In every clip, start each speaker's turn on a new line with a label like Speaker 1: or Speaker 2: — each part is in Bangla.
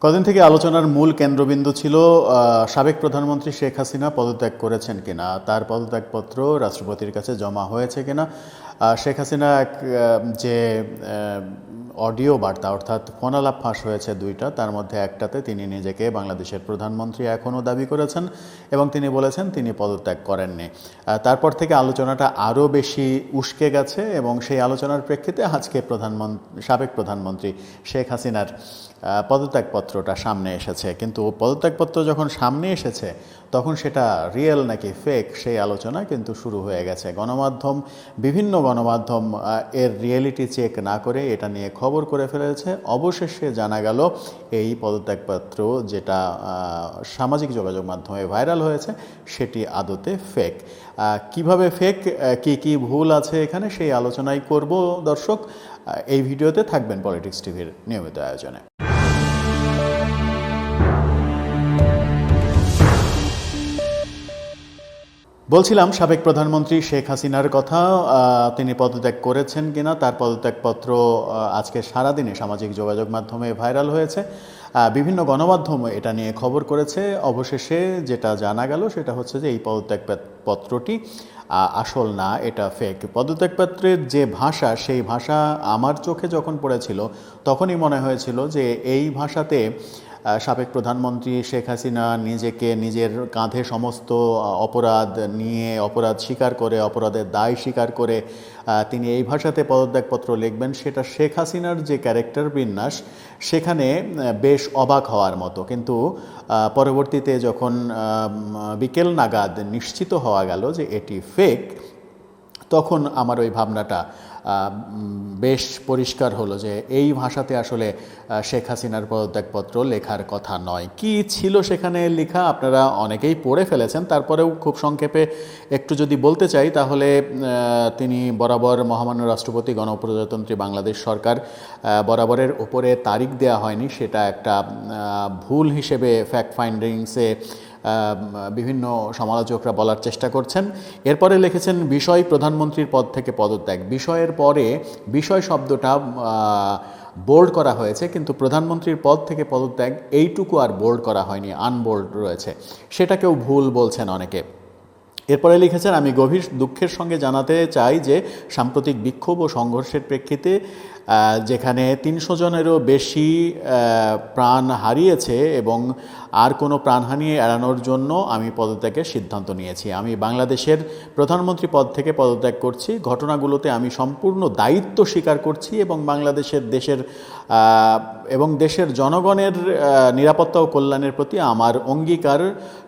Speaker 1: কদিন থেকে আলোচনার মূল কেন্দ্রবিন্দু ছিল সাবেক প্রধানমন্ত্রী শেখ হাসিনা পদত্যাগ করেছেন কিনা, তার পদত্যাগপত্র রাষ্ট্রপতির কাছে জমা হয়েছে কিনা। শেখ হাসিনা যে অডিও বার্তা অর্থাৎ ফোনালাপ ফাঁস হয়েছে দুইটা, তার মধ্যে একটাতে তিনি নিজেকে বাংলাদেশের প্রধানমন্ত্রী এখনও দাবি করেছেন এবং তিনি বলেছেন তিনি পদত্যাগ করেননি। তারপর থেকে আলোচনাটা আরও বেশি উস্কে গেছে এবং সেই আলোচনার প্রেক্ষিতে আজকে সাবেক প্রধানমন্ত্রী শেখ হাসিনার পদত্যাগপত্রটা সামনে এসেছে। কিন্তু পদত্যাগপত্র যখন সামনে এসেছে তখন সেটা রিয়েল নাকি ফেক সেই আলোচনা কিন্তু শুরু হয়ে গেছে। বিভিন্ন গণমাধ্যম এর রিয়েলিটি চেক না করে এটা নিয়ে খবর করে ফেলেছে। অবশেষে জানা গেল এই পদত্যাগপত্র যেটা সামাজিক যোগাযোগ মাধ্যমে ভাইরাল হয়েছে সেটি আদতে ফেক। কিভাবে ফেক, কি ভুল আছে এখানে সেই আলোচনাই করব দর্শক। এই ভিডিওতে থাকবেন পলিটিক্স টিভির নিয়মিত আয়োজনে। বলছিলাম সাবেক প্রধানমন্ত্রী শেখ হাসিনার কথা। তিনি পদত্যাগ করেছেন কিনা, তার পদত্যাগপত্র আজকে সারাদিনে সামাজিক যোগাযোগ মাধ্যমে ভাইরাল হয়েছে। বিভিন্ন গণমাধ্যম এটা নিয়ে খবর করেছে। অবশেষে যেটা জানা গেল সেটা হচ্ছে যে এই পদত্যাগপত্রটি আসল না, এটা ফেক। পদত্যাগপত্রের যে ভাষা, সেই ভাষা আমার চোখে যখন পড়েছিল তখনই মনে হয়েছিল যে এই ভাষাতে সাবেক প্রধানমন্ত্রী শেখ হাসিনা নিজের কাঁধে সমস্ত অপরাধ নিয়ে, অপরাধ স্বীকার করে, অপরাধের দায় স্বীকার করে তিনি এই ভাষাতে পদত্যাগপত্র লিখবেন। সেটা শেখ হাসিনার যে ক্যারেক্টার বিন্যাস সেখানে বেশ অবাক হওয়ার মতো। কিন্তু পরবর্তীতে যখন বিকেল নাগাদ নিশ্চিত হওয়া গেল যে এটি ফেক, তখন আমার ওই ভাবনাটা বেশ পরিষ্কার হলো যে এই ভাষাতে আসলে শেখ হাসিনার পদত্যাগপত্র লেখার কথা নয়। কি ছিল সেখানে লেখা আপনারা অনেকেই পড়ে ফেলেছেন, তারপরেও খুব সংক্ষেপে একটু যদি বলতে চাই তাহলে তিনি বরাবর মহামান্য রাষ্ট্রপতি গণপ্রজাতন্ত্রী বাংলাদেশ সরকার বরাবরের উপরে তারিখ দেওয়া হয়নি, সেটা একটা ভুল হিসেবে ফ্যাক্ট ফাইন্ডিংসে বিভিন্ন সমালোচকরা বলার চেষ্টা করছেন। এরপরে লিখেছেন বিষয় প্রধানমন্ত্রীর পদ থেকে পদত্যাগ। বিষয়ের পরে বিষয় শব্দটা বোল্ড করা হয়েছে, কিন্তু প্রধানমন্ত্রীর পদ থেকে পদত্যাগ এইটুকু আর বোল্ড করা হয়নি, আনবোল্ড রয়েছে। সেটাকেও ভুল বলছেন অনেকে। এরপরে লিখেছেন আমি গভীর দুঃখের সঙ্গে জানাতে চাই যে সাম্প্রতিক বিক্ষোভ ও সংঘর্ষের প্রেক্ষিতে যেখানে 300 জনেরও বেশি প্রাণ হারিয়েছে এবং আর কোনো প্রাণহানি এড়ানোর জন্য আমি পদত্যাগের সিদ্ধান্ত নিয়েছি। আমি বাংলাদেশের প্রধানমন্ত্রী পদ থেকে পদত্যাগ করছি। ঘটনাগুলোতে আমি সম্পূর্ণ দায়িত্ব স্বীকার করছি এবং দেশের জনগণের নিরাপত্তা ও কল্যাণের প্রতি আমার অঙ্গীকার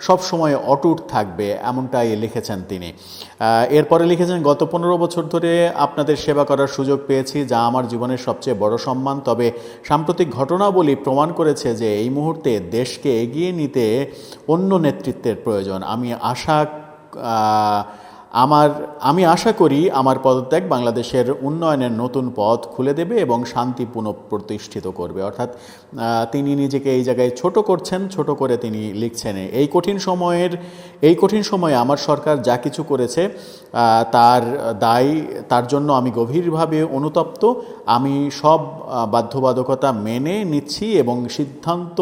Speaker 1: সবসময় অটুট থাকবে, এমনটাই লিখেছেন তিনি। এরপরে লিখেছেন গত 15 বছর ধরে আপনাদের সেবা করার সুযোগ পেয়েছি, যা আমার জীবনের সবচেয়ে বড় সম্মান। তবে সাম্প্রতিক ঘটনাবলী প্রমাণ করেছে যে এই মুহূর্তে দেশকে এগিয়ে নিতে অন্য নেতৃত্বের প্রয়োজন। আমি আশা করি আমার পদত্যাগ বাংলাদেশের উন্নয়নের নতুন পথ খুলে দেবে এবং শান্তি পুনঃপ্রতিষ্ঠিত করবে। অর্থাৎ তিনি নিজেকে এই জায়গায় ছোট করছেন, ছোট করে তিনি লিখছেন এই কঠিন সময়ে আমার সরকার যা কিছু করেছে তার জন্য আমি গভীরভাবে অনুতপ্ত। আমি সব বাধ্যবাধকতা মেনে নিচ্ছি এবং সিদ্ধান্ত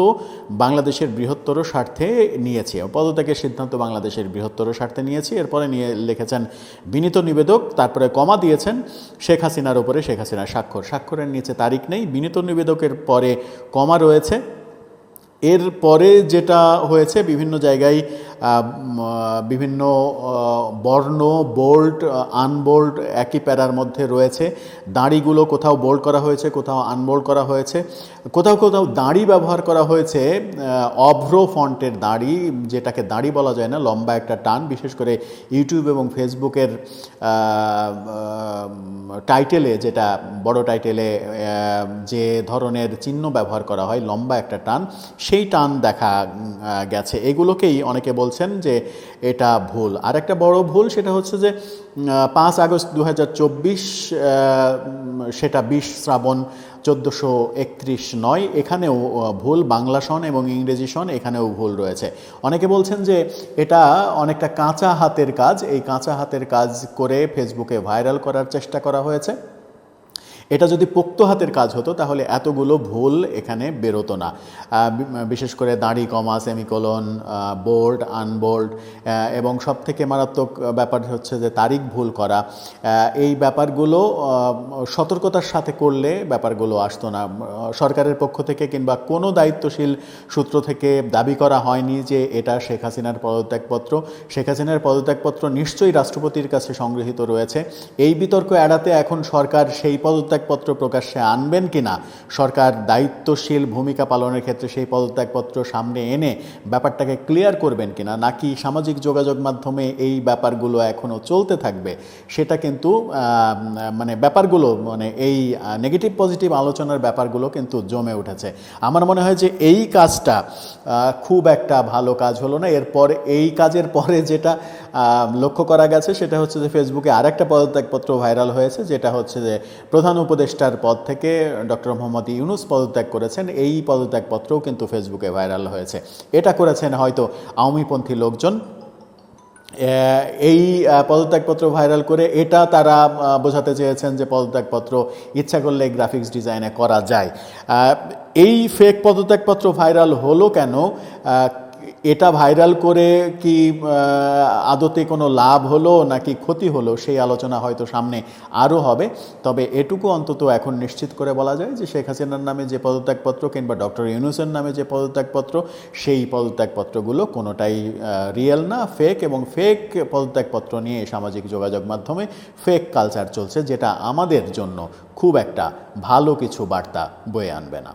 Speaker 1: বাংলাদেশের বৃহত্তর স্বার্থে নিয়েছি। পদত্যাগের সিদ্ধান্ত বাংলাদেশের বৃহত্তর স্বার্থে নিয়েছি। এরপরে লিখেছেন বিনীত নিবেদক, তারপরে কমা দিয়েছেন শেখ হাসিনার উপরে শেখ হাসিনার স্বাক্ষরের নিচে তারিখ নেই, বিনীত নিবেদকের পরে কমা রয়েছে। এর পরে যেটা হয়েছে বিভিন্ন জায়গায় বিভিন্ন বর্ণ বোল্ড আনবোল্ড একই প্যারার মধ্যে রয়েছে। দাড়িগুলো কোথাও বোল্ড করা হয়েছে, কোথাও আনবোল্ড করা হয়েছে, কোথাও দাড়ি ব্যবহার করা হয়েছে অভ্র ফন্টের দাড়ি, যেটাকে দাড়ি বলা যায় না, লম্বা একটা টান। বিশেষ করে ইউটিউব এবং ফেসবুকের টাইটেলে, যেটা বড় টাইটেলে যে ধরনের চিহ্ন ব্যবহার করা হয়, লম্বা একটা টান, সেই টান দেখা গেছে। এগুলোকেই অনেকে বলছেন যে এটা ভুল। আর একটা বড় ভুল সেটা হচ্ছে যে 5 আগস্ট 2024 সেটা 20 শ্রাবণ 1431 নয়, এখানেও ভুল। বাংলা সন এবং ইংরেজি সন এখানেও ভুল রয়েছে। অনেকে বলছেন যে এটা অনেকটা কাঁচা হাতের কাজ, এই কাঁচা হাতের কাজ করে ফেসবুকে ভাইরাল করার চেষ্টা করা হয়েছে। এটা যদি পোক্ত হাতের কাজ হতো তাহলে এতগুলো ভুল এখানে বেরোতো না। বিশেষ করে দাড়ি কমা, সেমিকোলন, বোল্ড, আনবোল্ড, এবং সবথেকে মারাত্মক ব্যাপার হচ্ছে যে তারিখ ভুল করা। এই ব্যাপারগুলো সতর্কতার সাথে করলে ব্যাপারগুলো আসতো না। সরকারের পক্ষ থেকে কিংবা কোনো দায়িত্বশীল সূত্র থেকে দাবি করা হয়নি যে এটা শেখ হাসিনার পদত্যাগপত্র। শেখ হাসিনার পদত্যাগপত্র নিশ্চয়ই রাষ্ট্রপতির কাছে সংগৃহীত রয়েছে। এই বিতর্ক এড়াতে এখন সরকার সেই পদত্যাগপত্র প্রকাশ্যে আনবেন কিনা, সরকার দায়িত্বশীল ভূমিকা পালনের ক্ষেত্রে সেই পদত্যাগপত্র সামনে এনে ব্যাপারটাকে ক্লিয়ার করবেন কিনা, নাকি সামাজিক যোগাযোগ মাধ্যমে এই ব্যাপারগুলো এখনও চলতে থাকবে, সেটা কিন্তু ব্যাপারগুলো এই নেগেটিভ পজিটিভ আলোচনার ব্যাপারগুলো কিন্তু জমে উঠেছে। আমার মনে হয় যে এই কাজটা খুব একটা ভালো কাজ হলো না। এরপর এই কাজের পরে যেটা লক্ষ্য করা গেছে সেটা হচ্ছে যে ফেসবুকে আরেকটা পদত্যাগপত্র ভাইরাল হয়েছে, যেটা হচ্ছে যে প্রধান উপদেষ্টার পদ থেকে ডক্টর মোহাম্মদ ইউনূস পদত্যাগ করেছেন। এই পদত্যাগপত্রও কিন্তু ফেসবুকে ভাইরাল হয়েছে। এটা করেছেন হয়তো আওয়ামীপন্থী লোকজন। এই পদত্যাগপত্র ভাইরাল করে এটা তারা বোঝাতে চেয়েছেন যে পদত্যাগপত্র ইচ্ছা করলে গ্রাফিক্স ডিজাইনে করা যায়। এই ফেক পদত্যাগপত্র ভাইরাল হলো কেন, এটা ভাইরাল করে কি আদতে কোনো লাভ হলো নাকি ক্ষতি হলো, সেই আলোচনা হয়তো সামনে আরও হবে। তবে এটুকু অন্তত এখন নিশ্চিত করে বলা যায় যে শেখ হাসিনার নামে যে পদত্যাগপত্র কিংবা ডক্টর ইউনূসের নামে যে পদত্যাগপত্র, সেই পদত্যাগপত্রগুলো কোনোটাই রিয়েল না, ফেক। এবং ফেক পদত্যাগপত্র নিয়ে সামাজিক যোগাযোগ মাধ্যমে ফেক কালচার চলছে, যেটা আমাদের জন্য খুব একটা ভালো কিছু বার্তা বয়ে আনবে না।